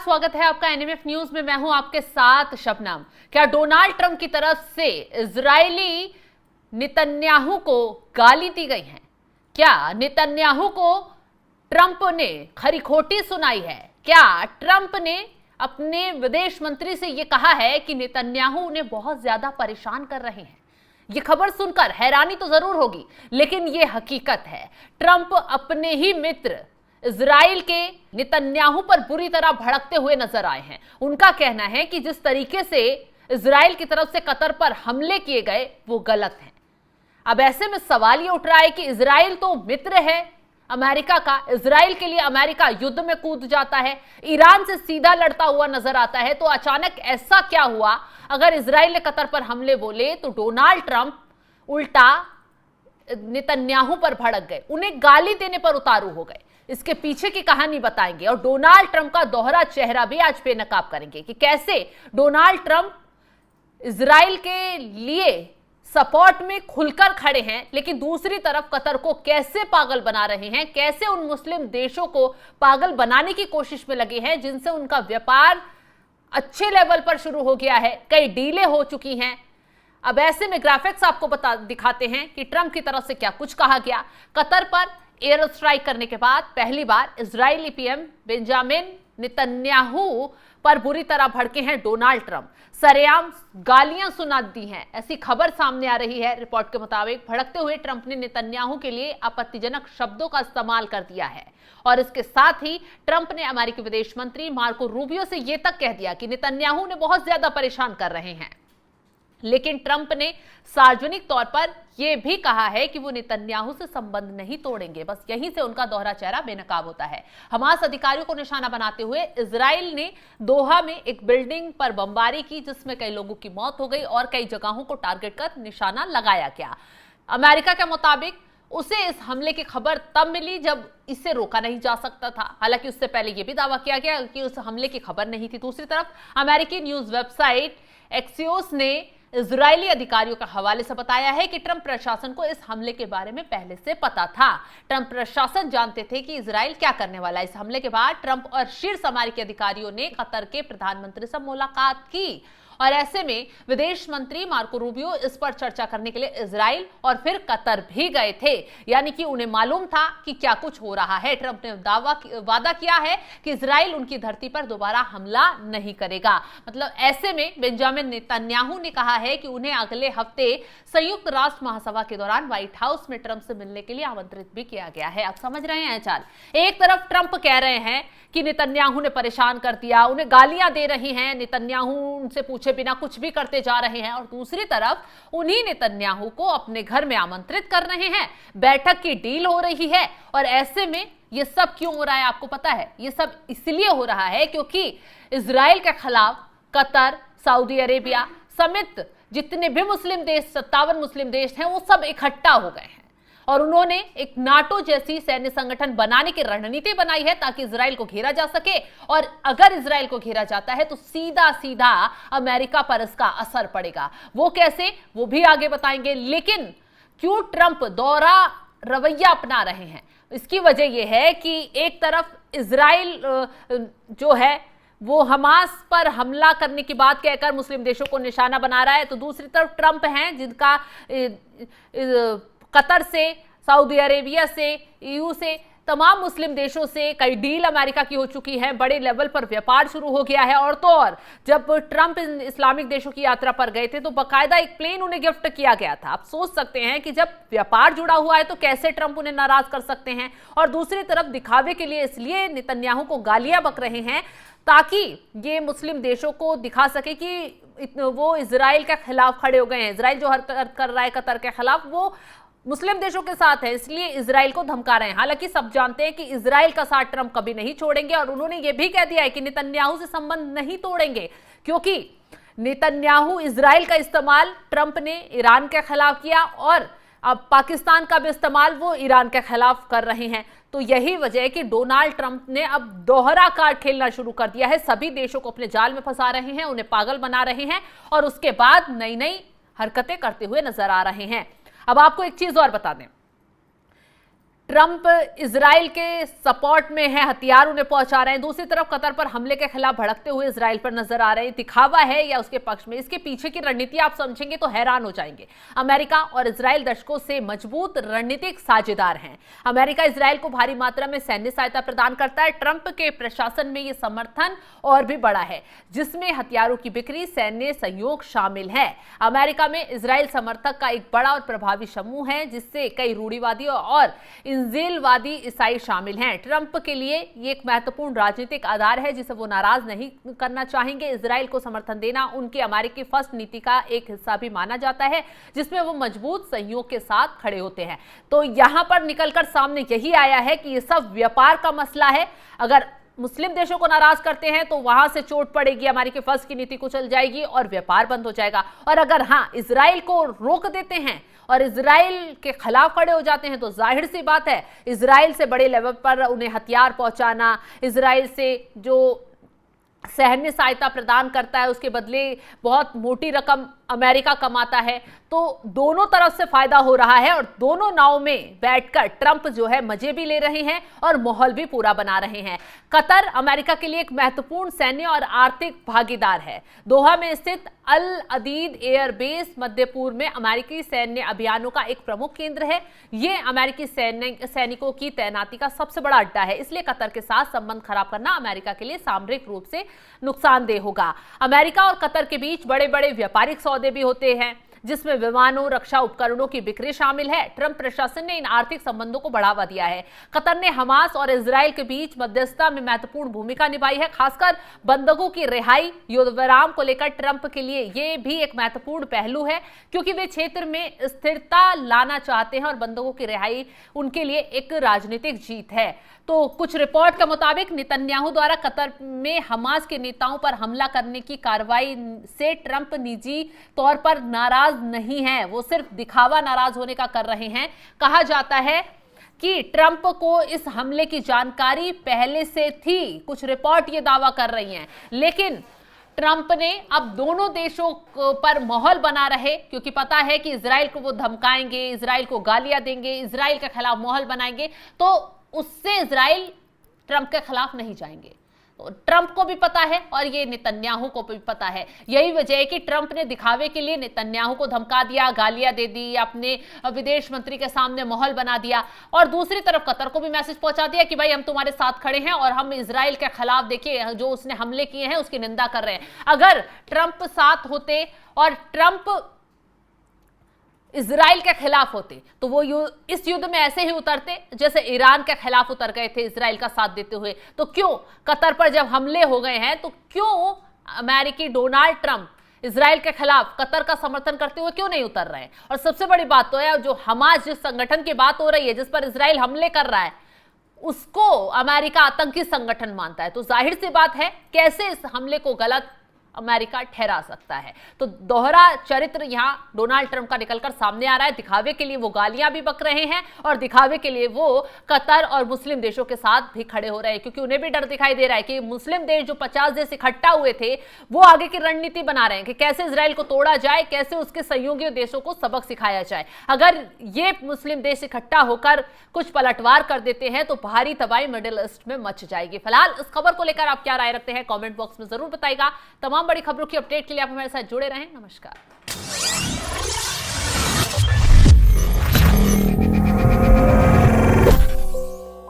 स्वागत है आपका एनएमएफ न्यूज में। मैं हूं आपके साथ शबनम। क्या डोनाल्ड ट्रंप की तरफ से इजरायली नेतन्याहू को गाली दी गई है? क्या नेतन्याहू को ट्रंप ने खरी खोटी सुनाई है? क्या ट्रंप ने अपने विदेश मंत्री से यह कहा है कि नेतन्याहू उन्हें बहुत ज्यादा परेशान कर रहे हैं? ये खबर सुनकर हैरानी तो जरूर होगी, लेकिन ये हकीकत है। ट्रंप अपने ही मित्र इजराइल के नेतन्याहू पर बुरी तरह भड़कते हुए नजर आए हैं। उनका कहना है कि जिस तरीके से इजराइल की तरफ से कतर पर हमले किए गए वो गलत है। अब ऐसे में सवाल ये उठ रहा है कि इजराइल तो मित्र है अमेरिका का, इजराइल के लिए अमेरिका युद्ध में कूद जाता है, ईरान से सीधा लड़ता हुआ नजर आता है, तो अचानक ऐसा क्या हुआ? अगर इजराइल ने कतर पर हमले बोले तो डोनाल्ड ट्रंप उल्टा नेतन्याहू पर भड़क गए, उन्हें गाली देने पर उतारू हो गए। इसके पीछे की कहानी बताएंगे और डोनाल्ड ट्रंप का दोहरा चेहरा भी आज बेनकाब करेंगे कि कैसे डोनाल्ड ट्रंप इजराइल के लिए सपोर्ट में खुलकर खड़े हैं, लेकिन दूसरी तरफ कतर को कैसे पागल बना रहे हैं, कैसे उन मुस्लिम देशों को पागल बनाने की कोशिश में लगे हैं जिनसे उनका व्यापार अच्छे लेवल पर शुरू हो गया है, कई डीलें हो चुकी हैं। अब ऐसे में ग्राफिक्स आपको दिखाते हैं कि ट्रंप की तरफ से क्या कुछ कहा गया। कतर पर एयर स्ट्राइक करने के बाद पहली बार इजरायली पीएम बेंजामिन नेतन्याहू पर बुरी तरह भड़के हैं डोनाल्ड ट्रंप। सरेआम गालियां सुना दी हैं, ऐसी खबर सामने आ रही है। रिपोर्ट के मुताबिक भड़कते हुए ट्रंप ने नेतन्याहू के लिए आपत्तिजनक शब्दों का इस्तेमाल कर दिया है और इसके साथ ही ट्रंप ने अमेरिकी विदेश मंत्री मार्को रूबियो से यह तक कह दिया कि नेतन्याहू ने बहुत ज्यादा परेशान कर रहे हैं। लेकिन ट्रंप ने सार्वजनिक तौर पर यह भी कहा है कि वो नेतन्याहू से संबंध नहीं तोड़ेंगे। बस यहीं से उनका दोहरा चेहरा बेनकाब होता है। हमास अधिकारियों को निशाना बनाते हुए इजराइल ने दोहा में एक बिल्डिंग पर बमबारी की जिसमें कई लोगों की मौत हो गई और कई जगहों को टारगेट कर निशाना लगाया गया। अमेरिका के मुताबिक उसे इस हमले की खबर तब मिली जब इसे रोका नहीं जा सकता था। हालांकि उससे पहले यह भी दावा किया गया कि उस हमले की खबर नहीं थी। दूसरी तरफ अमेरिकी न्यूज वेबसाइट एक्सियोस ने इजरायली अधिकारियों के हवाले से बताया है कि ट्रंप प्रशासन को इस हमले के बारे में पहले से पता था। ट्रंप प्रशासन जानते थे कि इजराइल क्या करने वाला है। इस हमले के बाद ट्रंप और शीर्ष अमेरिकी अधिकारियों ने कतर के प्रधानमंत्री से मुलाकात की और ऐसे में विदेश मंत्री मार्को रूबियो इस पर चर्चा करने के लिए इजराइल और फिर कतर भी गए थे। यानी कि उन्हें मालूम था कि क्या कुछ हो रहा है। ट्रंप ने वादा किया है कि इजराइल उनकी धरती पर दोबारा हमला नहीं करेगा। मतलब ऐसे में बेंजामिन नेतन्याहू ने कहा है कि उन्हें अगले हफ्ते संयुक्त राष्ट्र महासभा के दौरान व्हाइट हाउस में ट्रंप से मिलने के लिए आमंत्रित भी किया गया है। आप समझ रहे हैं चाल, एक तरफ ट्रंप कह रहे हैं कि नेतन्याहू ने परेशान कर दिया, उन्हें गालियां दे रही हैं, नेतन्याहू उनसे पूछे बिना कुछ भी करते जा रहे हैं, और दूसरी तरफ उन्हीं नेतन्याहू को अपने घर में आमंत्रित कर रहे हैं, बैठक की डील हो रही है। और ऐसे में ये सब क्यों हो रहा है आपको पता है? ये सब इसलिए हो रहा है क्योंकि इजराइल के खिलाफ कतर, सऊदी अरेबिया समेत जितने भी मुस्लिम देश, 57 मुस्लिम देश हैं, वो सब इकट्ठा हो गए हैं और उन्होंने एक नाटो जैसी सैन्य संगठन बनाने की रणनीति बनाई है ताकि इजराइल को घेरा जा सके। और अगर इजराइल को घेरा जाता है तो सीधा सीधा अमेरिका पर इसका असर पड़ेगा। वो कैसे, वो भी आगे बताएंगे। लेकिन क्यों ट्रंप दोहरा रवैया अपना रहे हैं? इसकी वजह यह है कि एक तरफ इजराइल जो है वो हमास पर हमला करने की बात कहकर मुस्लिम देशों को निशाना बना रहा है, तो दूसरी तरफ ट्रंप हैं जिनका कतर से, सऊदी अरेबिया से, ईयू से, तमाम मुस्लिम देशों से कई डील अमेरिका की हो चुकी है, बड़े लेवल पर व्यापार शुरू हो गया है। और तो और जब ट्रंप इस्लामिक देशों की यात्रा पर गए थे तो बाकायदा एक प्लेन उन्हें गिफ्ट किया गया था। आप सोच सकते हैं कि जब व्यापार जुड़ा हुआ है तो कैसे ट्रंप उन्हें नाराज कर सकते हैं। और दूसरी तरफ दिखावे के लिए इसलिए नेतन्याहू को गालियां बक रहे हैं ताकि ये मुस्लिम देशों को दिखा सके कि वो इजराइल के खिलाफ खड़े हो गए हैं। इजराइल जो हरकत कर रहा है कतर के खिलाफ, वो मुस्लिम देशों के साथ है, इसलिए इजराइल को धमका रहे हैं। हालांकि सब जानते हैं कि इजराइल का साथ ट्रंप कभी नहीं छोड़ेंगे और उन्होंने ये भी कह दिया है कि नेतन्याहू से संबंध नहीं तोड़ेंगे, क्योंकि नेतन्याहू इजराइल का इस्तेमाल ट्रंप ने ईरान के खिलाफ किया और अब पाकिस्तान का भी इस्तेमाल वो ईरान के खिलाफ कर रहे हैं। तो यही वजह है कि डोनाल्ड ट्रंप ने अब दोहरा कार्ड खेलना शुरू कर दिया है। सभी देशों को अपने जाल में फंसा रहे हैं, उन्हें पागल बना रहे हैं और उसके बाद नई नई हरकतें करते हुए नजर आ रहे हैं। अब आपको एक चीज और बता दें, ट्रंप इजराइल के सपोर्ट में है, हथियार उन्हें पहुंचा रहे हैं, दूसरी तरफ कतर पर हमले के खिलाफ भड़कते हुए इजराइल पर नजर आ रहे हैं। दिखावा है या उसके पक्ष में? इसके पीछे की रणनीति आप समझेंगे तो हैरान हो जाएंगे। अमेरिका और इजराइल दशकों से मजबूत रणनीतिक साझेदार हैं। अमेरिका इजराइल को भारी मात्रा में सैन्य सहायता प्रदान करता है। ट्रंप के प्रशासन में यह समर्थन और भी बड़ा है, जिसमें हथियारों की बिक्री, सैन्य सहयोग शामिल है। अमेरिका में इजराइल समर्थक का एक बड़ा और प्रभावी समूह है, जिससे कई रूढ़िवादी और इंजीलवादी ईसाई शामिल हैं। ट्रंप के लिए ये एक महत्वपूर्ण राजनीतिक आधार है, जिसे वो नाराज नहीं करना चाहेंगे। इजराइल को समर्थन देना उनकी अमेरिकी फर्स्ट नीति का एक हिस्सा भी माना जाता है, जिसमें वो मजबूत सहयोग के साथ खड़े होते हैं। तो यहां पर निकलकर सामने यही आया है कि ये सब व्यापार का मसला है। अगर मुस्लिम देशों को नाराज करते हैं तो वहां से चोट पड़ेगी, अमेरिकी फर्स्ट की नीति कुचल जाएगी और व्यापार बंद हो जाएगा। और अगर हाँ, इजराइल को रोक देते हैं और इजराइल के खिलाफ खड़े हो जाते हैं तो जाहिर सी बात है, इजराइल से बड़े लेवल पर उन्हें हथियार पहुंचाना, इजराइल से जो सैन्य सहायता प्रदान करता है उसके बदले बहुत मोटी रकम अमेरिका कमाता है। तो दोनों तरफ से फायदा हो रहा है और दोनों नाव में बैठकर ट्रंप जो है मजे भी ले रहे हैं और माहौल भी पूरा बना रहे हैं। कतर अमेरिका के लिए एक महत्वपूर्ण सैन्य और आर्थिक भागीदार है। दोहा में स्थित अल अदीद एयरबेस मध्य पूर्व में अमेरिकी सैन्य अभियानों का एक प्रमुख केंद्र है। ये अमेरिकी सैनिकों की तैनाती का सबसे बड़ा अड्डा है, इसलिए कतर के साथ संबंध खराब करना अमेरिका के लिए सामरिक रूप से नुकसानदेह होगा। अमेरिका और कतर के बीच बड़े बड़े व्यापारिक सौदे भी होते हैं, जिसमें विमानों, रक्षा उपकरणों की बिक्री शामिल है। ट्रंप प्रशासन ने इन आर्थिक संबंधों को बढ़ावा दिया है। कतर ने हमास और इजराइल के बीच मध्यस्थता में महत्वपूर्ण भूमिका निभाई है, खासकर बंधकों की रिहाई, युद्धविराम को लेकर ट्रंप के लिए यह भी एक महत्वपूर्ण पहलू है, क्योंकि वे क्षेत्र में स्थिरता लाना चाहते हैं और बंधकों की रिहाई उनके लिए एक राजनीतिक जीत है। तो कुछ रिपोर्ट के मुताबिक नेतन्याहू द्वारा कतर में हमास के नेताओं पर हमला करने की कार्रवाई से ट्रंप निजी तौर पर नाराज नहीं है, वो सिर्फ दिखावा नाराज होने का कर रहे हैं। कहा जाता है कि ट्रंप को इस हमले की जानकारी पहले से थी, कुछ रिपोर्ट ये दावा कर रही हैं, लेकिन ट्रंप ने अब दोनों देशों पर माहौल बना रहे, क्योंकि पता है कि इजराइल को वो धमकाएंगे, इजराइल को गालियां देंगे, इजराइल के खिलाफ माहौल बनाएंगे, तो उससे इजराइल ट्रंप के खिलाफ नहीं जाएंगे। तो ट्रंप को भी पता है और ये नेतन्याहू को भी पता है। यही वजह है कि ट्रंप ने दिखावे के लिए नेतन्याहू को धमका दिया, गालियां दे दी, अपने विदेश मंत्री के सामने माहौल बना दिया, और दूसरी तरफ कतर को भी मैसेज पहुंचा दिया कि भाई हम तुम्हारे साथ खड़े हैं और हम इजराइल के खिलाफ, देखिए जो उसने हमले किए हैं उसकी निंदा कर रहे हैं। अगर ट्रंप साथ होते और ट्रंप इजराइल के खिलाफ होते तो वो इस युद्ध में ऐसे ही उतरते जैसे ईरान के खिलाफ उतर गए थे इजराइल का साथ देते हुए। तो क्यों कतर पर जब हमले हो गए हैं तो क्यों अमेरिकी डोनाल्ड ट्रंप इजराइल के खिलाफ कतर का समर्थन करते हुए क्यों नहीं उतर रहे हैं? और सबसे बड़ी बात तो है, जो हमास जिस संगठन की बात हो रही है, जिस पर इजराइल हमले कर रहा है, उसको अमेरिका आतंकी संगठन मानता है। तो जाहिर सी बात है, कैसे इस हमले को गलत अमेरिका ठहरा सकता है? तो दोहरा चरित्र यहां डोनाल्ड ट्रंप का निकलकर सामने आ रहा है। दिखावे के लिए वो गालियां भी बक रहे हैं और दिखावे के लिए वो कतर और मुस्लिम देशों के साथ भी खड़े हो रहे हैं, क्योंकि उन्हें भी डर दिखाई दे रहा है कि मुस्लिम देश जो 50 देश इकट्ठा हुए थे वो आगे की रणनीति बना रहे हैं कि कैसे इजराइल को तोड़ा जाए, कैसे उसके सहयोगी देशों को सबक सिखाया जाए। अगर ये मुस्लिम देश इकट्ठा होकर कुछ पलटवार कर देते हैं तो भारी तबाही मिडिल ईस्ट में मच जाएगी। फिलहाल इस खबर को लेकर आप क्या राय रखते हैं, कमेंट बॉक्स में जरूर बताइएगा। तमाम बड़ी खबरों की अपडेट के लिए आप हमारे साथ जुड़े रहें। नमस्कार।